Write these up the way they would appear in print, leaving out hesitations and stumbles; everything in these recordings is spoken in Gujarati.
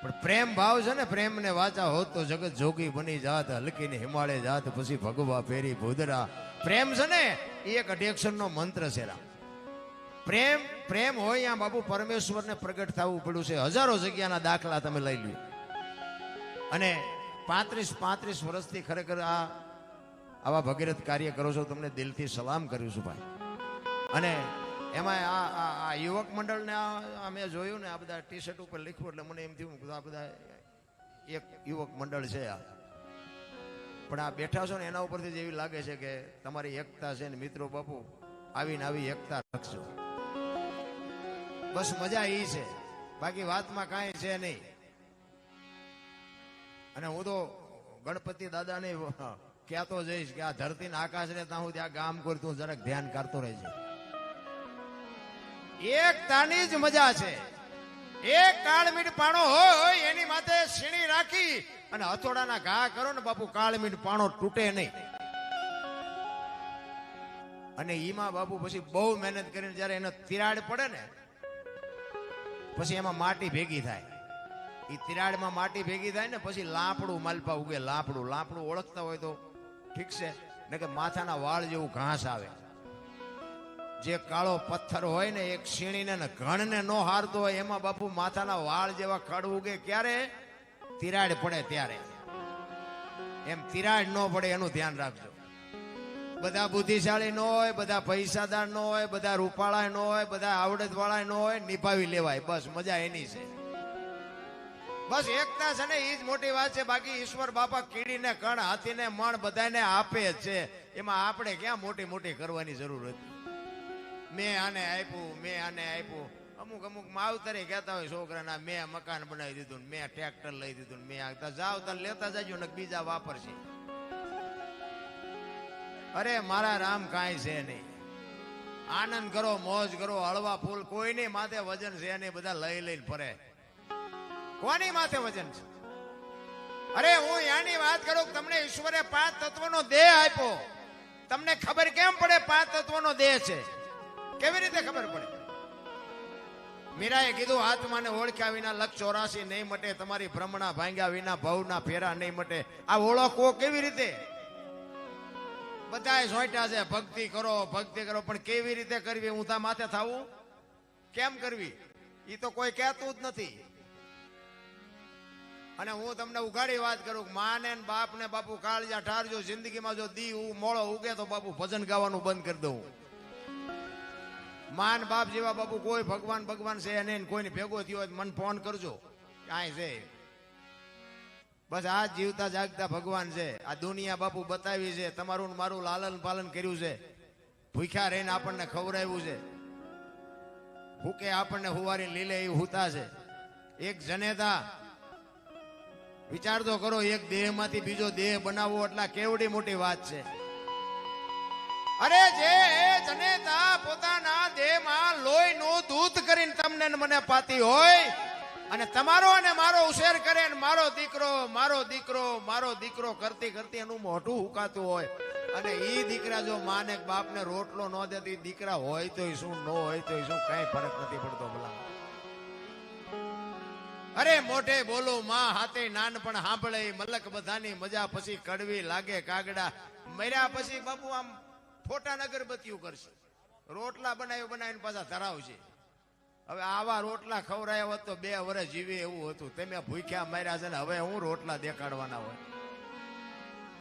પણ પ્રેમ ભાવ છે ને, પ્રેમ ને વાચા હોત તો જગત જોગી બની જાત, હલકી ને હિમાલય જાત, પછી ભગવા ફેરી ભૂદરા. પ્રેમ છે ને એ એક અઢેક્ષણ નો મંત્ર છે રામ. પ્રેમ પ્રેમ હોય ત્યાં બાપુ પરમેશ્વરને પ્રગટ થવું પડ્યું છે. હજારો જગ્યાના દાખલા તમે લઈ લ્યો. અને 35 વર્ષથી ખરેખર આવા ભગીરથ કાર્ય કરો છો, તમને દિલથી સલામ કર્યું છું ભાઈ. અને એમાં આ યુવક મંડળને મેં જોયું ને, આ બધા ટી શર્ટ ઉપર લખ્યું એટલે મને એમ થયું આ બધા એક યુવક મંડળ છે આ. પણ આ બેઠા છો ને એના ઉપરથી જ એવી લાગે છે કે તમારી એકતા છે ને મિત્રો બાપુ, આવીને આવી એકતા રાખજો. બસ મજા એ છે, બાકી વાતમાં કાંઈ છે નહીં. અને હું તો ગણપતિ દાદાને કહેતો જઈશ કે આ ધરતી ને આકાશ ને ત્યાં હું ત્યાં ગામ કરતું જરાક ધ્યાન કરતો રહેજે. એકતાની જ મજા છે. એક કાળમીટ પાણો હોય એની માથે સીણી રાખી અને હથોડાના ઘા કરો ને બાપુ, કાળમીટ પાણો તૂટે નહીં. અને ઈમાં બાપુ પછી બહુ મહેનત કરીને જયારે એને તિરાડ પડે ને પછી એમાં માટી ભેગી થાય. એ તિરાડમાં માટી ભેગી થાય ને પછી લાપડું માલપા ઉગે. લાપડું ઓળખતા હોય તો ઠીક છે, ને કે માથાના વાળ જેવું ઘાસ આવે. જે કાળો પથ્થર હોય ને એક સીણીને ને ઘણને નો હારતો હોય એમાં બાપુ માથાના વાળ જેવા ખડ ઉગે. ક્યારે? તિરાડ પડે ત્યારે. એમ તિરાડ ન પડે એનું ધ્યાન રાખજો. બધા બુદ્ધિશાળી ન હોય, બધા પૈસાદાર ન હોય, બધા રૂપાળા ન હોય, બધા આવડત વાળા ન હોય, નિભાવી લેવાય. બસ મજા એની છે. બસ એકતા છે ને એ જ મોટી વાત છે. બાકી ઈશ્વર બાપા કીડીને કણ, હાથીને મણ બધાને આપે જ છે. એમાં આપણે ક્યાં મોટી મોટી કરવાની જરૂર હતી. મેં આને આપ્યું. અમુક માવતરે કહેતા હોય છોકરાના, મેં મકાન બનાવી દીધું, મેં ટ્રેક્ટર લઈ દીધું, મેં જાવ તાર લેતા જાજો ને બીજા વાપરશે. અરે મારા રામ કાંઈ છે નહીં. આનંદ કરો, મોજ કરો, હળવા ફૂલ. કોઈની માથે વજન છે નહીં, બધા લઈ લઈને ફરે. કોની માથે વજન છે? અરે હું યાની વાત કરું, તમને ઈશ્વરે 5 તત્વનો દેહ આપ્યો. તમને ખબર કેમ પડે 5 તત્વનો દેહ છે? કેવી રીતે ખબર પડે? મીરાએ કીધું આત્માને ઓળખ્યા વિના લક્ષ 84 નહીં મટે, તમારી ભ્રમણા ભાંગ્યા વિના ભવના ફેરા નહીં મટે. આ ઓળખો કેવી રીતે? બધાએ સોંટ્યા છે ભક્તિ કરો, પણ કેવી રીતે કરવી? ઊંધા માથે થવું કેમ કરવી એ તો કોઈ કહેતું જ નથી. અને હું તમને ઉઘાડી વાત કરું, માં ને બાપ ને બાપુ કાળજા ઠારજો. જિંદગીમાં જો દી મોળો ઉગે તો બાપુ ભજન ગાવાનું બંધ કરી દઉં. માન બાપ જેવા બાપુ કોઈ ભગવાન છે નહીં. કોઈને ભેગો થયો હોય મને ફોન કરજો, કાંઈ છે. બસ આ જીવતા જાગતા ભગવાન છે. આ દુનિયા બાપુ બતાવી છે. તમારું મારું લાલન પાલન કર્યું છે. ભૂખ્યા રહીને આપણને ખવડાવ્યું છે. ભૂકે આપણને હુવારી લીલે એ હુતા છે. એક જનેતા વિચાર તો કરો, એક દેહ માંથી બીજો દેહ બનાવવો એટલે કેવડી મોટી વાત છે. અરે જે જનેતા પોતાના દેહમાં લોહીનું દૂધ કરીને તમને મને પાતી હોય અને તમારો અને મારો ઉછેર કરે ને મારો દીકરો કરતી એનું મોઢું હુકાતું હોય, અને ઈ દીકરા જો માને બાપને રોટલો ન દેતી, દીકરા હોય તો શું ન હોય તો શું, કઈ ફરક નથી પડતો ભલા. અરે મોઢે બોલો માં હાથે નાનપણ સાંભળે, મલક બધાની મજા પછી કડવી લાગે કાગડા. મર્યા પછી બાપુ આમ ફોટા અગરબત્તીઓ કરશે. રોટલા બનાવીને પાછા ધરાવશે. હવે આવા રોટલા ખવડાયા હોત તો 2 વર્ષ જીવે એવું હતું. તમે ભૂખ્યા માર્યા છે ને હવે હું રોટલા દેખાડવાના હોય.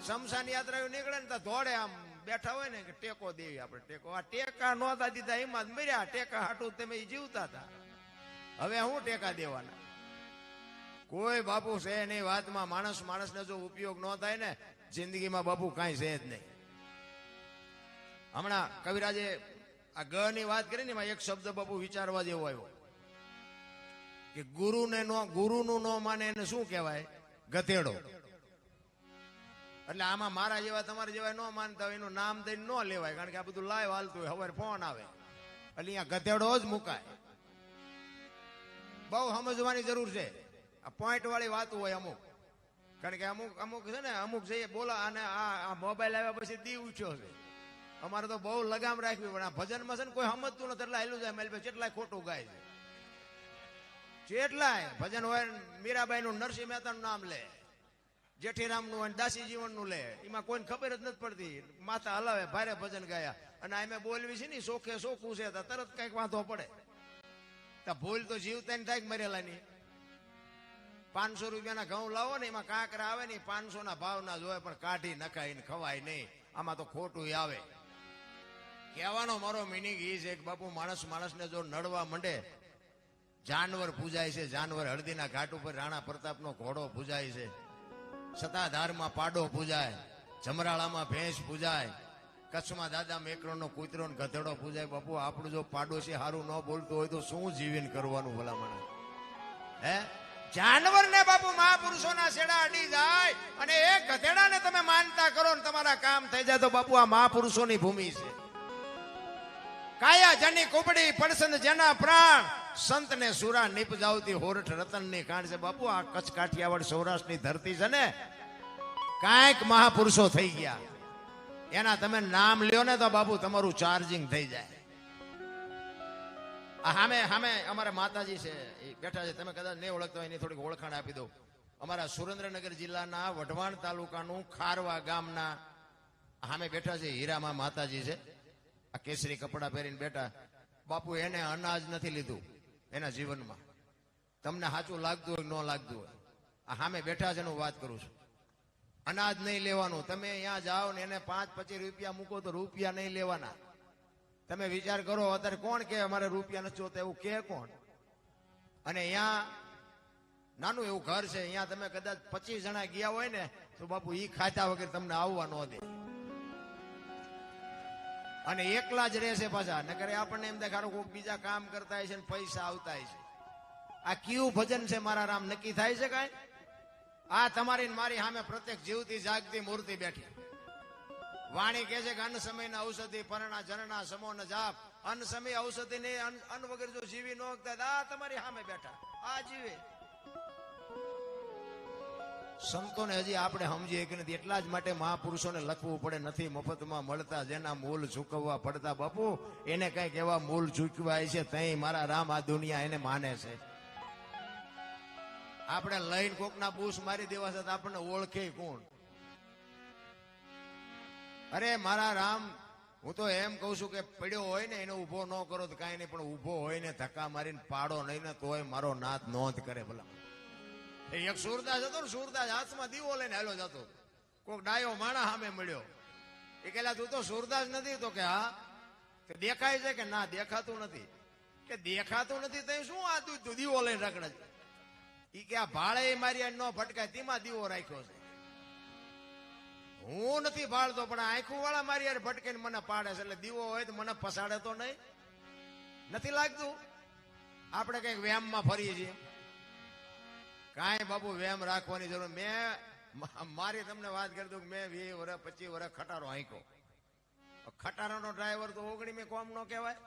શમશાન યાત્રા નીકળે ને તો ધોળે આમ બેઠા હોય ને કે ટેકો દેવી આપણે ટેકો. આ ટેકા નહોતા દીધા એમાં જ મર્યા. ટેકા હાટું તમે જીવતા હતા. હવે હું ટેકા દેવાના? કોઈ બાપુ છે નહીં વાતમાં. માણસને જો ઉપયોગ ન થાય ને જિંદગીમાં બાપુ કાંઈ છે જ નહીં. હમણાં કવિરાજે આ ગ ની વાત કરી ને એમાં એક શબ્દ બાપુ વિચારવા જેવો આવ્યો કે ગુરુનું ન માને એને શું કહેવાય? ગધેડો. એટલે આમાં મારા જેવા તમારા જેવા ન માનતા હોય એનું નામ દઈને ન લેવાય, કારણ કે આ બધું લાઈવ હાલતું હોય, હવે ફોન આવે એટલે અહીંયા ગધેડો જ મુકાય. બહુ સમજવાની જરૂર છે. આ પોઈન્ટ વાળી વાત હોય અમુક, કારણ કે અમુક છે ને અમુક છે બોલા. અને આ મોબાઈલ આવ્યા પછી દી ઉઠ્યો છે. અમારે તો બહુ લગામ રાખવી પડે. આ ભજનમાં છે ને કોઈ સમજતું નથી એટલે હેલું જાય. મેલ કેટલાય ખોટું ગાય છે. જેટલાય ભજન હોય મીરાબાઈ નું નરસિંહ મહેતાનું નામ લે, જેઠીરામનું હોય દાસી જીવનનું લે, એમાં કોઈને ખબર જ નથી પડતી. માથા હલાવે ભારે ભજન ગાયા અને અમે બોલવી છે ને સોખે સોખું છે તરત કઈક વાંધો પડે. ભૂલ તો જીવતા ને થાય મરેલા ની. 500 રૂપિયાના ઘઉં લાવો ને એમાં કાંકરા આવે ને 500 ના ભાવ ના જોય પણ કાઢી નખાય ને ખવાય નહીં. આમાં તો ખોટું આવે. કહેવાનો મારો મિનિંગ એ છે કે બાપુ માણસને જો નડવા માંડે, જાનવર પૂજાય છે, જાનવર હળદીના ઘાટ ઉપર રાણા પ્રતાપનો ઘોડો પૂજાય છે, સતાધારમાં પાડો પૂજાય, જમરાળામાં ભેંસ પૂજાય, કચ્છમાં દાદા મેકરણનો કૂતરો ને ગધેડો પૂજાય. બાપુ આપણું જો પાડોશી સારું ન બોલતું હોય તો શું જીવીને કરવાનું ભલામણ? હે જાનવર ને બાપુ મહાપુરુષોના છેડા અડી જાય અને એક ગધેડાને તમે માનતા કરો ને તમારા કામ થઈ જાય તો બાપુ આ મહાપુરુષોની ભૂમિ છે. કાયા જની કુબડી પડસન જેના પ્રાણ, સંત ને સુરા નિપજાવતી હોરઠ રતન ની કાંડ છે. બાપુ આ કચ્છ કાઠિયાવાડ સૌરાષ્ટ્રની ધરતી છે ને, કાંઈક મહાપુરુષો થઈ ગયા. એના તમે નામ લ્યો ને તો બાપુ તમારું ચાર્જિંગ થઈ જાય. હામે અમારા માતાજી છે એ બેઠા છે, તમે કદાચ નહીં ઓળખતા હોય એની થોડીક ઓળખાણ આપી દઉં. અમારા સુરેન્દ્રનગર જિલ્લાના વઢવાણ તાલુકાનું ખારવા ગામના સામે બેઠા છે હીરામાં માતાજી છે. આ કેસરી કપડા પહેરીને બેઠા. બાપુ એને અનાજ નથી લીધું એના જીવનમાં. તમને સાચું લાગતું હોય ન લાગતું હોય, આ સામે બેઠા છે એનું વાત કરું છું. અનાજ નહીં લેવાનું. તમે અહીંયા જાઓ ને એને 5-25 રૂપિયા મૂકો તો રૂપિયા નહીં લેવાના. તમે વિચાર કરો અત્યારે કોણ કે અમારે રૂપિયા નથી જોતા એવું કે કોણ? અને અહીંયા નાનું એવું ઘર છે, અહીંયા તમે કદાચ 25 જણા ગયા હોય ને તો બાપુ ઈ ખાતા વગર તમને આવવા ન દે. અને એકલા જ રહેશે પાછા. નકર આપણને એમ થાય કોઈક બીજા કામ કરતા હોય છે ને પૈસા આવતા હોય છે. આ કયું ભજન છે મારા રામ? નક્કી થાય છે કાંઈ? આ તમારી મારી સામે પ્રત્યેક જીવતી જાગતી મૂર્તિ બેઠી. વાણી કહે છે કે અન્ન સમયના ઔષધિ પરણા જનના સમો ન જાપ. અન્ન સમય ઔષધિ ને અન્ન વગર જો જીવી ન શકતા, આ તમારી સામે બેઠા આ જીવે. સંતોને હજી આપણે સમજીએ કે નથી. એટલા જ માટે મહાપુરુષોને લખવું પડે. નથી મફતમાં મળતા જેના મૂલ ચૂકવવા પડતા. બાપુ એને કઈક એવા મૂલ ચૂકવાય છે તઈ મારા રામ આ દુનિયા એને માને છે. આપણે લઈને કોકના બૂસ મારી દેવા છે તો આપણને ઓળખે કોણ? અરે મારા રામ, હું તો એમ કઉ છું કે પડ્યો હોય ને એને ઉભો ન કરો તો કઈ નહીં, પણ ઉભો હોય ને ધક્કા મારીને પાડો નહીં ને તોય મારો નાથ નોંધ કરે. ભલા એક સુરદાસ હતો ને, સુરદાસ હાથમાં દીવો લઈને હાલો જતો. કોક ડાયો માણા સામે મળ્યો. એ કહેલા તું તો સુરદાસ નથી? તો કે હા. દેખાય છે કે ના? દેખાતું નથી. કે દેખાતું નથી તો શું આ તું દીવો લઈને રખડે? ઈ કે આ ભાળે મારી ન ભટકાય તેમાં દીવો રાખ્યો છે. હું નથી ભાળતો પણ આંખું વાળા મારી યાર ભટકે મને પાડે છે. એટલે દીવો હોય તો મને પસાડે તો નહીં? નથી લાગતું? આપણે કઈક વ્યામમાં ફરીએ છીએ. કાંઈ બાપુ વ્યામ રાખવાની જરૂર. મેં મારી તમને વાત કરી દઉં કે મેં 20 વર્ષ 25 વર્ષ ખટારો હાંક્યો. ખટારાનો ડ્રાઈવર તો 19 કોમ નો કહેવાય.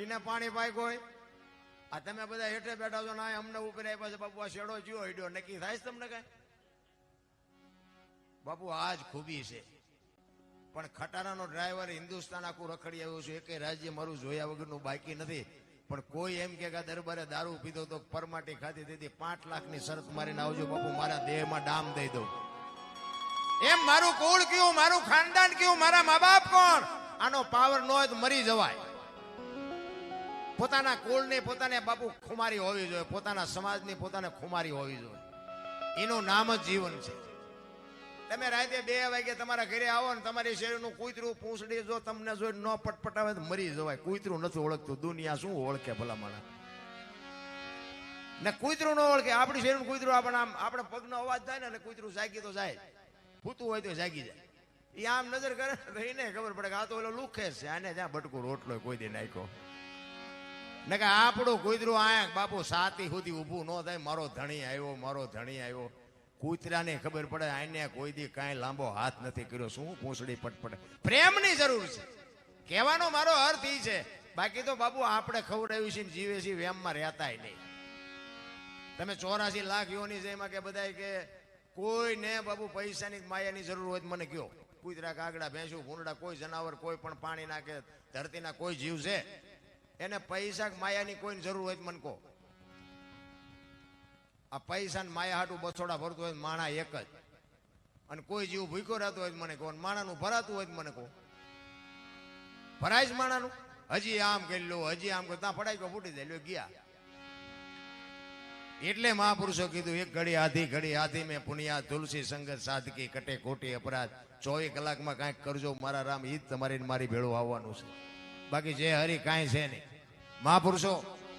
એને પાણી પાક્યો હોય. આ તમે બધા હેઠે બેઠા છો ના અમને ઉપર આપ્યા છે. બાપુ આ શેડો જ્યો હેડ્યો નક્કી થાય છે તમને કઈ? બાપુ આ જ ખૂબી છે. પણ ખટારાનો ડ્રાઈવર હિન્દુસ્તાન આખું રખડી આવ્યું છે. એકે રાજ્ય મારું જોયા વગરનું બાકી નથી. પણ કોઈ એમ કે દરબારે દારૂ પીધો તો પરમાટી ખાધી દીધી 5 લાખની શરત મારીને આવજો બાપુ, મારા દેહમાં ડામ દઈ દઉં. એમ મારું કુળ કયું, મારું ખાનદાન કયું, મારા મા બાપ કોણ? આનો પાવર ન હોય તો મરી જવાય. પોતાના કુળની પોતાને બાપુ ખુમારી હોવી જોઈએ. પોતાના સમાજની પોતાને ખુમારી હોવી જોઈએ. એનું નામ જ જીવન છે. તમે રાતે 2 વાગે તમારા ઘરે આવો ને તમારી શેરીનું કૂતરું પૂંછડી જો તમને જોઈ ન પટપટાવે તો મરી જવાય. કૂતરું નથી ઓળખતું. દુનિયા શું ઓળખે ભલા માણસ ને? કૂતરું ન ઓળખે. આપણી શેરીનું કૂતરું આપણે પગનો અવાજ થાય ને કૂતરું જાગી તો જાય, ફૂતું હોય તો જાગી જાય. એ આમ નજર કરે તો એને ખબર પડે કે આ તો ઓલો લુખે છે, આને જ્યાં ભટકું રોટલો કોઈ દે નાખ્યો ને. કે આપણું કૂતરું આયા બાપુ સાતી સુધી ઊભું ન થાય. મારો ધણી આવ્યો, મારો ધણી આવ્યો. કૂતરાને ખબર પડે આને કોઈ દી કાંઈ લાંબો હાથ નથી કર્યો. શું પૂંછડી પટપટે? પ્રેમની જરૂર છે. કહેવાનો મારો અર્થ એ છે. બાકી તો બાપુ આપણે ખવડાવી છે જીવે છે વેમમાં રહેતા નહીં. તમે 84 લાખ યોની છે એમાં કે બધા કે કોઈને બાપુ પૈસાની માયાની જરૂર હોય તો મને કયો. કૂતરા કાગડા ભેંસું ભૂંડા કોઈ જનાવર કોઈ પણ પાણી નાખે ધરતીના કોઈ જીવ છે એને પૈસા માયાની કોઈને જરૂર હોય તો મને કહો. આ પૈસા ને માયા હાટું બસોડા ભરતું હોય માણા એક જ, અને કોઈ જીવ ભૂખ્યો રહેતો હોય મને કહો, માણાનું ભરાતું હોય મને કહો. ભરાય જ માણાનું? હજી આમ કરી લો, હજી આમ કરી, ત્યાં પડાઈ ગયો ફૂટી જાય, લો ગયા. એટલે મહાપુરુષો કીધું, એક ઘડી આધી મેં પુણ્યા તુલસી સંગત સાધકી કટે ખોટી અપરાધ. 24 કલાકમાં કાંઈક કરજો મારા રામ, ઈ જ તમારી મારી ભેળું આવવાનું છે. બાકી જે હરી કાંઈ છે નહીં. મહાપુરુષો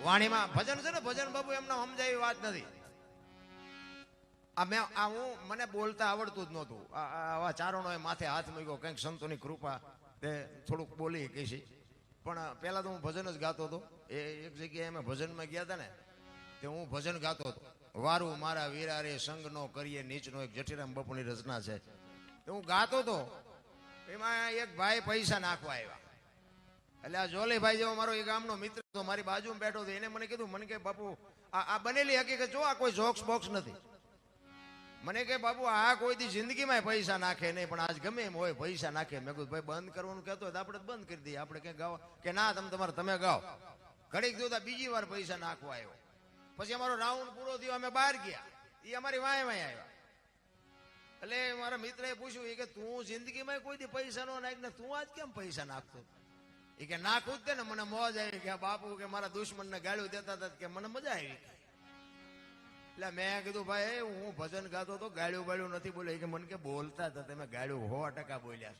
વાણીમાં ભજન છે ને, ભજન બાબુ એમને સમજાય વાત નથી. મને બોલતા આવડતું જ નહોતું. આવા ચારણોએ માથે હાથ મૂક્યો, કંઈક સંતોની કૃપા તે થોડુંક બોલી કહી છે. પણ પહેલા તો હું ભજન જ ગાતો હતો. એક જગ્યાએ અમે ભજનમાં ગયા હતા ને, તે હું ભજન ગાતો હતો. વારું મારા વીરા રે સંગ નો કરીએ નીચનો, એક જઠીરામ બાપુની રચના છે. તો હું ગાતો હતો, એમાં એક ભાઈ પૈસા નાખવા આવ્યા. એટલે આ જોલીભાઈ જેવો મારો એક ગામનો મિત્ર હતો, મારી બાજુમાં બેઠો હતો. એને મને કીધું, મને કે બાપુ આ બનેલી હકીકત જો, આ કોઈ જોક્સ બોક્સ નથી. મને કે બાપુ આ કોઈ દી જિંદગીમાં પૈસા નાખે નહીં, પણ આજ ગમે એમ હોય પૈસા નાખે. મેં કીધું ભાઈ બંધ કરવાનું કહેતો હોય તો આપણે બંધ કરી દઈએ, આપણે ક્યાં ગાવા? કે ના, તમે ગાઓ. ઘડીક જોતા બીજી વાર પૈસા નાખવા આવ્યો. પછી અમારો રાઉન્ડ પૂરો થયો, અમે બહાર ગયા, એ અમારી વાય આવ્યા. એટલે મારા મિત્રએ પૂછ્યું કે તું જિંદગીમાં કોઈ દી પૈસા નો નાખ ને તું આજ કેમ પૈસા નાખતો? એ કે નાખવું જ તે ને, મને મોજ આવી. કે બાપુ કે મારા દુશ્મનને ગાળ્યું દેતા હતા કે મને મજા આવી. એટલે મેં કીધું ભાઈ હું ભજન ગાતો તો ગાળ્યું નથી બોલ્યો. કે મને કે બોલતા હતા તમે ગાળ્યું 100% બોલ્યા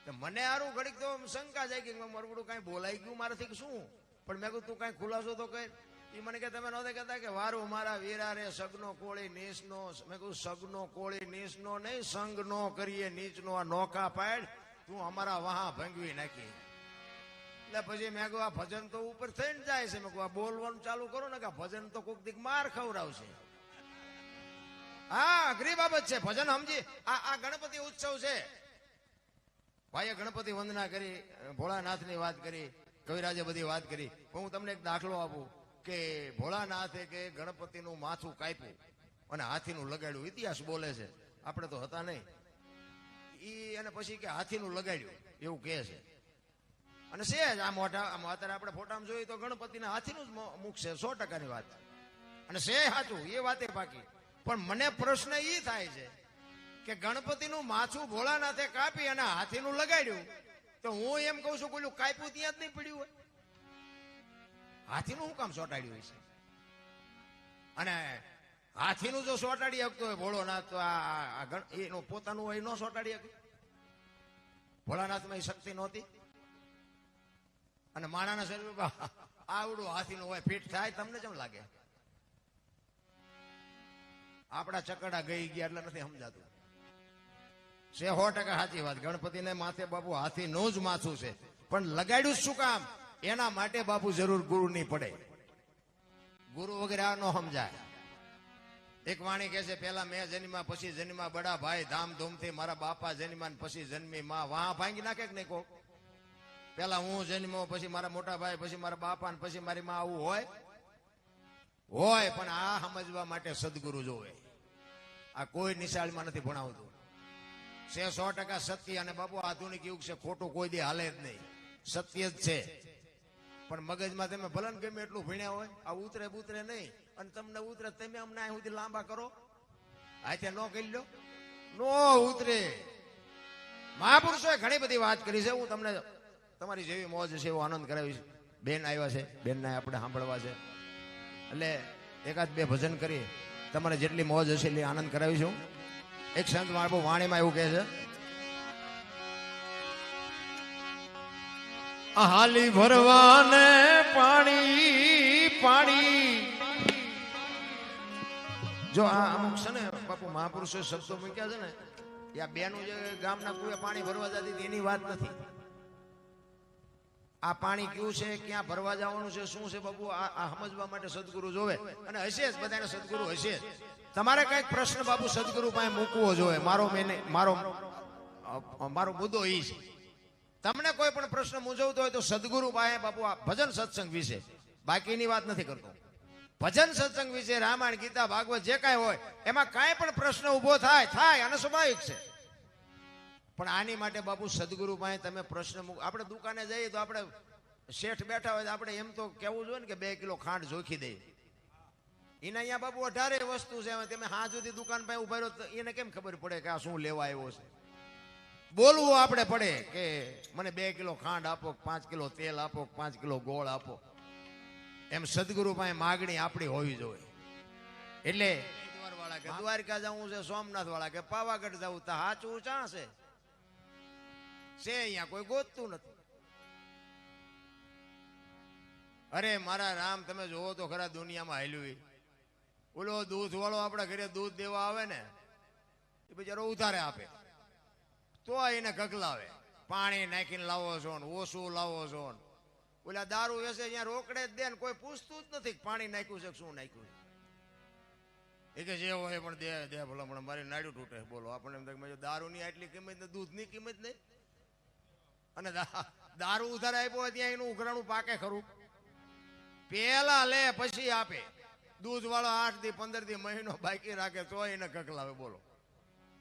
છે. મને સારું ઘડીક તો શંકા જાય કે મારું કઈ બોલાઈ ગયું મારાથી શું. પણ મેં કીધું તું કઈ ખુલાસો તો કઈ. એ મને કે તમે નહોતા કહેતા કે વારું મારા વીરા રે સગનો કોળી નીચનો. મેં કહ્યું સગનો કોળી નીચનો નહીં, સંગ નો કરીએ નીચનો. આ નોકા પાડ તું અમારા વહા ભંગવી નાખી. એટલે પછી મેં કહ્યું આ ભજન તો ઉપર થઈને જાય છે. મેં કહ્યું આ બોલવાનું ચાલુ કરો ને કે ભજન તો કોઈક દીક માર ખવડાવશે. હા, અઘરી બાબત છે ભજન સમજી. આ ગણપતિ ઉત્સવ છે. ભાઈએ ગણપતિ વંદના કરી, ભોળાનાથની વાત કરી, કવિરાજે બધી વાત કરી. હું તમને એક દાખલો આપું કે ભોળાનાથે કે ગણપતિનું માથું કાપ્યું અને હાથીનું લગાડ્યું. ઇતિહાસ બોલે છે, આપણે તો હતા નહીં. ઈ અને પછી કે હાથીનું લગાડ્યું એવું કહે છે. અને છે જ આ મોઢા અત્યારે આપણે ફોટામાં જોઈએ તો ગણપતિના હાથીનું જ મુખ છે, 100%ની વાત. અને છે સાચું, એ વાતે બાકી. પણ મને પ્રશ્ન એ થાય છે કે ગણપતિનું માથું ભોળાનાથે કાપી અને હાથીનું લગાડ્યું, તો હું એમ કઉ છું કોઈ કાપ્યું ત્યાં જ નહીં પડ્યું હોય. હાથીનું શું કામ સોટાડ્યું હોય છે? અને હાથીનું જો સોટાડી શકતો હોય ભોળોનાથ, તો એનું પોતાનું હોય ન સોટાડી શકે? ભોળાનાથમાં એ શક્તિ નહોતી? અને માણાના શરીર આવડું હાથીનું હોય, ફીટ થાય તમને કેમ લાગે? આપડા ચકડા ગઈ ગયા એટલે નથી સમજાતું. છે 100% સાચી વાત. ગણપતિને માથે બાપુ હાથીનું જ માથું છે, પણ લગાડ્યું શું કામ? એના માટે બાપુ જરૂર ગુરુ ની પડે. ગુરુ વગેરે આ ન સમજાય. એક વાણી કહે છે, પેલા મેં જન્મ્યા પછી જન્મ્યા બડા ભાઈ, ધામધૂમથી મારા બાપા જન્મ્યા પછી જન્મી માં. વાહ ભાંગી નાખે કે નહીં કોક? પેલા હું જન્મ્યો, પછી મારા મોટા ભાઈ, પછી મારા બાપા, પછી મારી માં. આવું હોય પણ આ સમજવા માટે સદગુરુ જોવે. આ કોઈ નિશાળમાં નથી ભણાવતું. છે 100% સત્ય. અને બાપુ આધુનિક યુગ છે, ખોટું કોઈ દી હાલે જ નહીં, સત્ય જ છે. પણ મગજમાં તમે ભલે ગમે એટલું ભણ્યા હોય, આ ઉતરે નહીં. અને તમને ઉતરે, તમે અમને અહીં સુધી લાંબા કરો, હાથે ન કરી લો, નો ઉતરે. મહાપુરુષોએ ઘણી બધી વાત કરી છે. હું તમને તમારી જેવી મોજ છે એવો આનંદ કરાવીશ. બેન આવ્યા છે, બેનને આપણે સાંભળવા છે, એટલે એકાદ બે ભજન કરી તમારે જેટલી મોજ હશે એટલી આનંદ કરાવીશું. એક સંત મહાપુર વાણીમાં એવું કહે છે, હાલી ભરવાને પાણી. જો આ અમુક છે ને બાપુ મહાપુરુષો શબ્દો મૂક્યા છે ને, આ બેનું જે ગામના કુએ પાણી ભરવા જતી એની વાત નથી. આ પાણી કયું છે, ક્યાં ભરવા જવાનું છે, શું છે બાપુ, આ સમજવા માટે સદગુરુ જોવે. અને હશે જ, બધાને સદગુરુ હશે જ. તમારે કઈક પ્રશ્ન બાપુ સદગુરુ પાસે મૂકવો જોઈએ. મારો મુદ્દો એ છે. તમને કોઈ પણ પ્રશ્ન મૂંઝવતો હોય તો સદગુરુ પાસે બાપુ આ ભજન સત્સંગ વિશે, બાકીની વાત નથી કરતો. ભજન સત્સંગ વિશે, રામાયણ, ગીતા, ભાગવત જે કાંઈ હોય એમાં કાંઈ પણ પ્રશ્ન ઉભો થાય અને સ્વાભાવિક છે. પણ આની માટે બાપુ સદગુરુ પાસે તમે પ્રશ્ન મૂકો. આપણે દુકાને જઈએ તો આપણે શેઠ બેઠા હોય આપણે એમ તો કેવું જોઈએ ને કે 2 કિલો ખાંડ જોખી દે. એને અહીંયા બાપુ 18 વસ્તુ છે. તમે હા સુધી દુકાન પાસે ઉભા રહ્યો એને કેમ ખબર પડે કે આ શું લેવા આવ્યો છે? બોલવું આપણે પડે કે મને 2 કિલો ખાંડ આપો, 5 કિલો તેલ આપો, 5 કિલો ગોળ આપો. એમ સદગુરુ પાસે માગણી આપણી હોવી જોઈએ. એટલે વાળા કે દ્વારકા જવું છે, સોમનાથ વાળા કે પાવાગઢ જવું, તો સાચું ચા છે અહીંયા કોઈ ગોતતું નથી. અરે મારા રામ, તમે જોવો તો ખરા દુનિયામાં હાલ્યું. ઓલો દૂધ વાળો આપણા ઘરે દૂધ દેવા આવે ને એ બિચારો ઉધારે આપે તો એને ગગલાવે, પાણી નાખીને લાવો છો ને ઓછું લાવો છો ને. ઓલા દારૂ વેસે અહીંયા રોકડે જ દે ને કોઈ પૂછતું જ નથી પાણી નાખ્યું છે શું નાખ્યું છે. એ કે જે હોય પણ દે ભલા પણ મારી નાડ્યું તૂટે. બોલો આપણને એમ થાય દારૂની આટલી કિંમત ને દૂધની કિંમત નહીં. અને દારૂ ઉધારે આપ્યો હોય ત્યાં એનું ઉઘરાણું પાકે ખરું? પેલા લે પછી આપે. દૂધ વાળો 8 દી 15 દી મહિનો બાકી રાખે તો એને કકલાવે. બોલો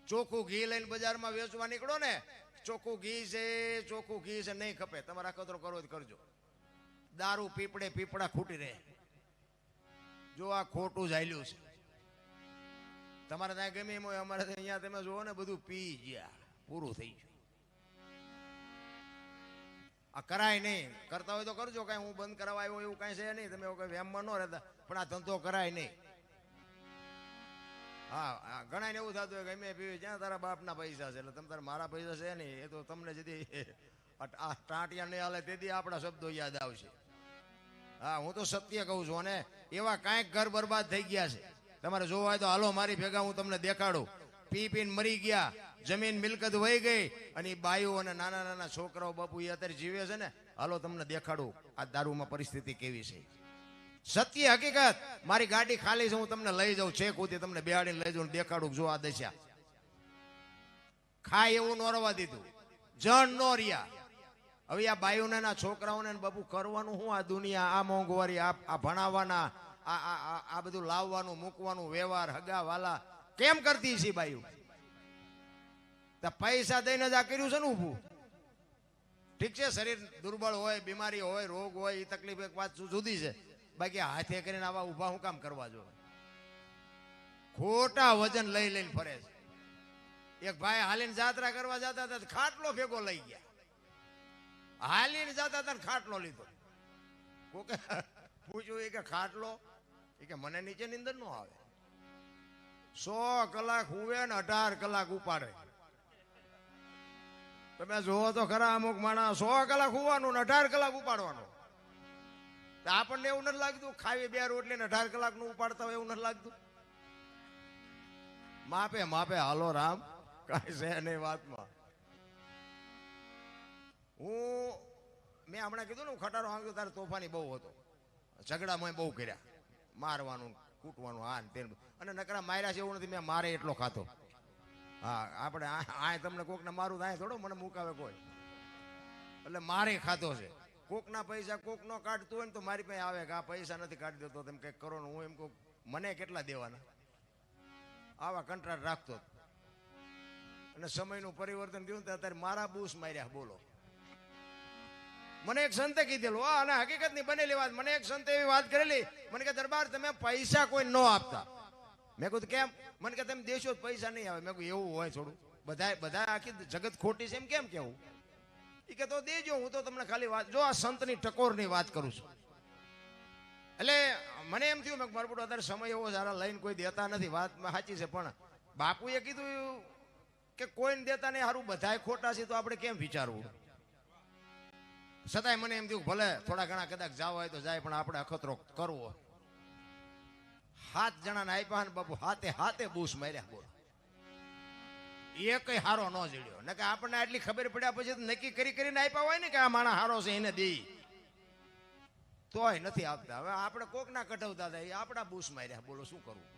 ચોખ્ખું ઘી લઈને બજારમાં વેચવા નીકળો ને, ચોખ્ખું ઘી છે નહીં ખપે. તમારે અખતરો કરવો જ કરજો. દારૂ પીપળા ખૂટી રહે. જો આ ખોટું જ હાલ્યું છે. તમારે ત્યાં ગમે એમ હોય, અમારે અહીંયા તમે જોવો ને બધું પી ગયા, પૂરું થઈ ગયું. આ કરાય નહીં. કરતા હોય તો કરજો, કઈ હું બંધ કરાવવા આવ્યો એવું કઈ છે નહીં. તમે કઈ વેમમાં ન રહેતા, પણ આ ધંધો કરાય નહીં. હા ઘણા ને એવું થતું હોય કે અમે પીવી જ્યાં તારા બાપના પૈસા છે એટલે તમે તારા મારા પૈસા છે નહીં. એ તો તમને જેથી આ ટાંટિયા નહીં હાલે તેથી આપણા શબ્દો યાદ આવશે. હા હું તો સત્ય કહું છું. અને એવા કાંઈક ઘર બરબાદ થઈ ગયા છે. તમારે જોવા હોય તો હાલો મારી ભેગા, હું તમને દેખાડું. પીને મરી ગયા, જમીન મિલકત વહી ગઈ, અને બાઈઓ અને નાના નાના છોકરાઓ બાપુ એ અત્યારે જીવે છે ને. હાલો તમને દેખાડું આ દારૂમાં પરિસ્થિતિ કેવી છે. સત્ય હકીકત. મારી ગાડી ખાલી છે, હું તમને લઈ જાઉં છેક સુધી, તમને બેહાડીને લઈ જાઉં, દેખાડું. જો આ દશા ખાય એવું ન રવા દીધું, જણ નો રહ્યા. હવે આ બાયુને ના છોકરાઓને બાપુ કરવાનું શું? આ દુનિયા, આ મોંઘવારી, આ ભણાવવાના, આ બધું લાવવાનું મૂકવાનું, વ્યવહાર હગા વાલા કેમ કરતી છે બાયુ? પૈસા દઈને જ આ કર્યું છે ને ઊભું. ઠીક છે શરીર દુર્બળ હોય, બીમારી હોય, રોગ હોય, એ તકલીફ એક વાત જુદી છે. બાકી હાથે કરીને આવા ઊભા હું કામ કરવા જો? ખોટા વજન લઈ લઈને ફરે છે. એક ભાઈ હાલીને જાત્રા કરવા જતા હતા, ખાટલો ભેગો લઈ ગયા. હાલીને જતા હતા, ખાટલો લીધો. કોકે પૂછ્યું એ કે ખાટલો? એ કે મને નીચે નીંદર નો આવે. 100 કલાક હુવે ને 18 કલાક ઉપાડે. તમે જોવો તો ખરા, અમુક માણસ 100 કલાક હુવાનું ને 18 કલાક ઉપાડવાનું. આપણને એવું નથી લાગતું ખાવી 2 રોટલી ને 18 કલાક નું ઉપાડતા હોય એવું નથી લાગતું? માપે હાલો રામ, કઈ છે નહીં વાતમાં. મેં હમણાં કીધું ને, હું ખટારો હાંકતો તારે તોફાની બહુ હતો. ઝઘડામાં બહુ કર્યા, મારવાનું કૂટવાનું આ તે. અને નકરા માર્યા છે એવું નથી, મેં મારે એટલો ખાતો. હા આપણે આ તમને કોકને મારું થાય થોડો મને મુકાવે કોઈ. એટલે મારે ખાતો છે. કોકના પૈસા કોક નો કાઢતું હોય ને તો મારી પાસે આવે કે આ પૈસા નથી કાઢી દેતો, તમે કંઈક કરો ને. હું એમ કહું મને કેટલા દેવાના? આવા કંટ્રાટ રાખતો. અને સમયનું પરિવર્તન થયું તો અત્યારે મારા બૂસ માર્યા. બોલો મને એક સંતે કીધેલું, અને હકીકત ની બનેલી વાત. મને એક સંતે એવી વાત કરેલી, મને કે દરબાર તમે પૈસા કોઈ ન આપતા. મેં કહ્યું કેમ? મને કે તમે દેશો પૈસા નહીં આવે. મેં કહ્યું એવું હોય થોડું, બધા આખી જગત ખોટી છે એમ કેમ કેવું? એ કે તો દેજો, હું તો તમને ખાલી વાત. જો આ સંતની ટકોરની વાત કરું છું. એટલે મને એમ થયું મેં મારું બધું અત્યારે સમય એવો સારા લઈને કોઈ દેતા નથી. વાત સાચી છે, પણ બાપુએ કીધું કે કોઈને દેતા નહીં, સારું બધા ખોટા છે તો આપણે કેમ વિચારવું? છતાંય મને એમ થયું ભલે થોડા ઘણા કદાચ જાવ હોય તો જાય, પણ આપણે અખતરો કરવો. 7 જણાને આપ્યા ને બાપુ હાથે બૂસ માર્યા. બોલો એ કઈ હારો ન જડ્યો ને કે આપણને આટલી ખબર પડ્યા પછી નક્કી કરીને આપ્યા હોય ને કે આ માણસ હારો છે એને દે, તોય નથી આપતા. હવે આપણે કોકના કઢવતા થાય, આપણા બૂસ માર્યા. બોલો શું કરવું?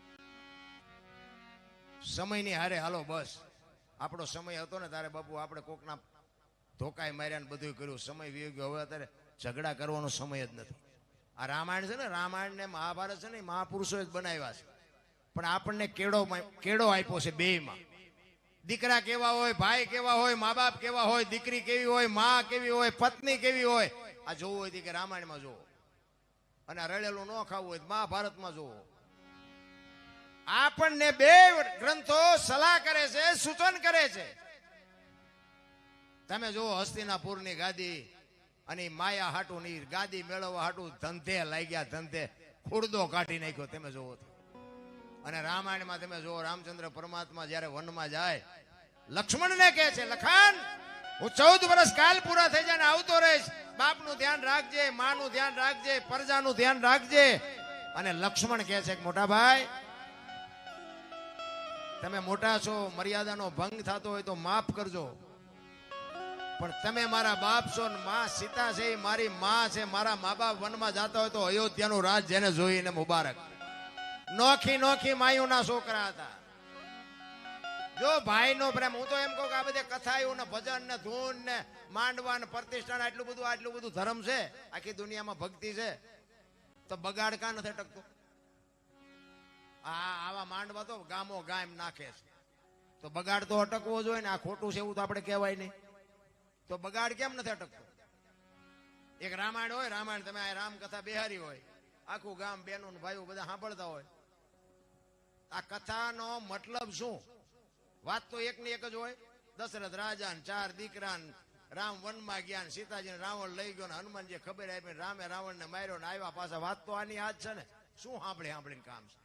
સમયની હારે હાલો બસ. આપણો સમય હતો ને તારે બાપુ આપણે કોકના ધોકાય માર્યા ને બધું કર્યું. સમય વી ગયો. હવે અત્યારે ઝઘડા કરવાનો સમય જ નથી. આ રામાયણ છે ને, રામાયણ ને મહાભારત છે ને, મહાપુરુષોએ જ બનાવ્યા છે. પણ આપણને કેળો આપ્યો છે બેયમાં. દીકરા કેવા હોય, ભાઈ કેવા હોય, મા બાપ કેવા હોય, દીકરી કેવી હોય, મા કેવી હોય, પત્ની કેવી હોય, આ જોવું હોય કે રામાયણમાં જોવો, અને રડેલું ન ખાવું હોય મહાભારતમાં જોવો. આપણને બે ગ્રંથો સલાહ કરે છે, સૂચન કરે છે. તમે જો હસ્તિનાપુરની ગાદી અને માયા હાટું ની ગાદી મેળવવા હાટું ધંધે લાગ્યા, ધંધે ખુરદો કાઢી નાખ્યો. તમે જોવો અને રામાયણમાં તમે જો રામચંદ્ર પરમાત્મા જયારે વનમાં જાય, લક્ષ્મણને કહે છે, લખન હું 14 વર્ષ કાલ પૂરા થઈ જાય ને આવતો રહીશ, બાપનું ધ્યાન રાખજે, માનું ધ્યાન રાખજે, પ્રજાનું ધ્યાન રાખજે. અને લક્ષ્મણ કહે છે કે મોટા ભાઈ, તમે મોટા છો, મર્યાદાનો ભંગ થતો હોય તો માફ કરજો, પણ તમે મારા બાપ છો ને માં સીતા છે એ મારી માં છે, મારા મા બાપ વનમાં જતા હોય તો અયોધ્યાનું રાજ જેને જોઈને મુબારક. નોખી નોખી માયુના છોકરા હતા. જો ભાઈ નો પ્રેમ, હું તો એમ કહું કે આ બધે કથાયું ને ભજન ને ધૂન ને માંડવા ને પ્રતિષ્ઠાન આટલું બધું ધર્મ છે, આખી દુનિયામાં ભક્તિ છે, તો બગાડ કા નથી અટકતો? આવા માંડવા તો ગામો ગામ નાખે છે, તો બગાડ તો અટકવો જોઈએ ને. આ ખોટું છે એવું તો આપણે કહેવાય નહીં, તો બગાડ કેમ નથી અટકતો? એક રામાયણ હોય, રામાયણ તમે આ રામકથા બેહારી હોય, આખું ગામ બહેનો ભાઈઓ બધા સાંભળતા હોય. આ કથાનો મતલબ શું? વાત તો એક ની એક જ હોય. દશરથ રાજા 4 દીકરા, રામ વનમાં ગયા, સીતાજીને રાવણ લઈ ગયો, હનુમાનજી ખબર આપી, રામે રાવણને માર્યો ને આવ્યા પાછા. વાત તો આની આ જ છે ને. શું સાંભળીને કામ છે?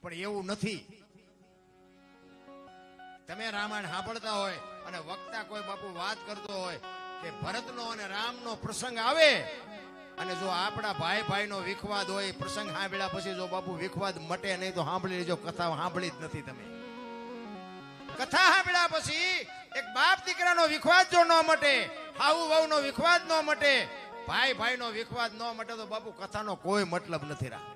પણ એવું નથી. તમે રામાયણ સાંભળતા હોય અને વક્તા કોઈ બાપુ વાત કરતો હોય કે ભરતનો અને રામનો પ્રસંગ આવે, અને જો આપણા ભાઈ ભાઈનો વિખવાદ હોય, પ્રસંગ સાંભળ્યા પછી જો બાપુ વિખવાદ મટે નહીં તો સાંભળી લેજો, કથા સાંભળી જ નથી તમે. કથા સાંભળ્યા પછી એક બાપ દીકરાનો વિખવાદ જો ન મટે, હાઉ વહુનો વિખવાદ ન મટે, ભાઈ ભાઈનો વિખવાદ ન મટે તો બાપુ કથાનો કોઈ મતલબ નથી રાખતો.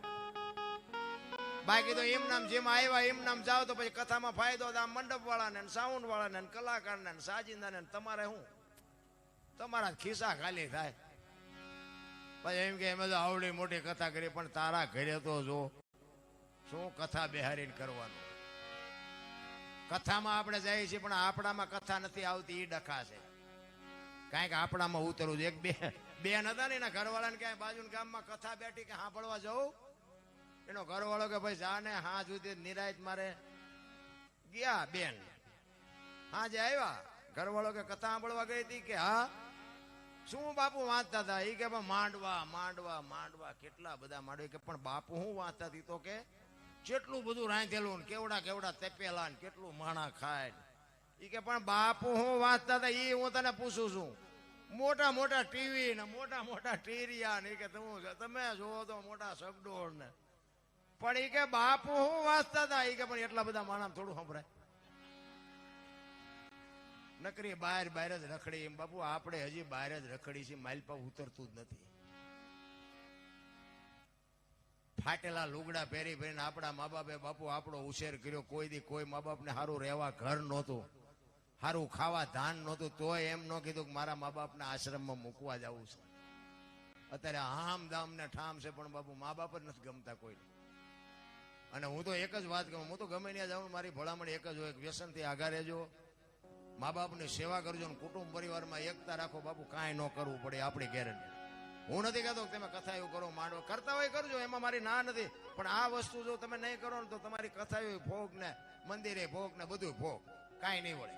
બાકી તો એમ નામ જેમ આવ્યા એમ નામ જાઓ તો પછી કથામાં ફાયદો આ મંડપ વાળાને, સાઉન્ડ વાળાને, કલાકારને, સાજિંદાને. તમારે શું? તમારા ખિસ્સા ખાલી થાય. પછી એમ કે એમ તો આવડી મોટી કથા કરી, પણ તારા ઘરે તો જો શું કથા બેહારીને કરવાનું. કથામાં આપણે જઈએ છીએ પણ આપણામાં કથા નથી આવતી, એ ડખા છે. કાંઈક આપણામાં ઉતરવું છે. એક બેન હતા ને, એના ઘરવાળાને ક્યાંય બાજુના ગામમાં કથા બેઠી કે સાંભળવા જવું, એનો ઘરવાળો કે ભાઈ જાને હા સુધી નિરાયત મારે ગયા. બેન હાજે આવ્યા, ઘરવાળો કે કથા સાંભળવા ગઈ હતી કે હા. શું બાપુ વાંચતા હતા? એ કે માંડવા માંડવા માંડવા, કેટલા બધા માંડવા. કે પણ બાપુ હું વાંચતા હતી? તો કે કેટલું બધું રાંધેલું ને કેવડા કેવડા તેપેલા ને કેટલું માણા ખાય. એ કે પણ બાપુ હું વાંચતા હતા એ હું તને પૂછું છું. મોટા મોટા ટીવી ને મોટા મોટા ટીરિયા ને, કે તમે જોવો તો મોટા સગડોળ ને, પણ એ કે બાપુ હું વાંચતા હતા. એ કે પણ એટલા બધા માણા થોડું સંભળાય? નકરી બહાર બહાર જ રખડી. એમ બાપુ આપણે હજી બહાર જ રખડી છે, માલપા ઉતરતું જ નથી. ફાટેલા લુગડા પહેરી પહેરીને આપણા મા બાપે બાપુ આપણો ઉછેર કર્યો. કોઈ દી કોઈ મા બાપને સારું રહેવા ઘર નહોતું, સારું ખાવા ધાન નહોતું, તોય એમ ન કીધું કે મારા મા બાપના આશ્રમમાં મૂકવા જવું છે. અત્યારે આમ દામ ને ઠામ છે, પણ બાપુ મા બાપ જ નથી ગમતા કોઈને. અને હું તો એક જ વાત કહું, હું તો ગમે ત્યાં જાઉં, મારી ભલામણ એક જ હોય, વ્યસનથી આઘા રહેજો, મા બાપની સેવા કરજો, ને કુટુંબ પરિવારમાં એકતા રાખો. બાપુ કાંઈ ન કરવું પડે, આપણી ગેરંટી. હું નથી કહેતો કે તમે કથા એવું કરો, માંડવા કરતા હોય કરજો, એમાં મારી ના નથી. પણ આ વસ્તુ જો તમે નહીં કરો ને તો તમારી કથા ભોગ ને મંદિરે ભોગ ને બધું ભોગ, કાંઈ નહીં વળે.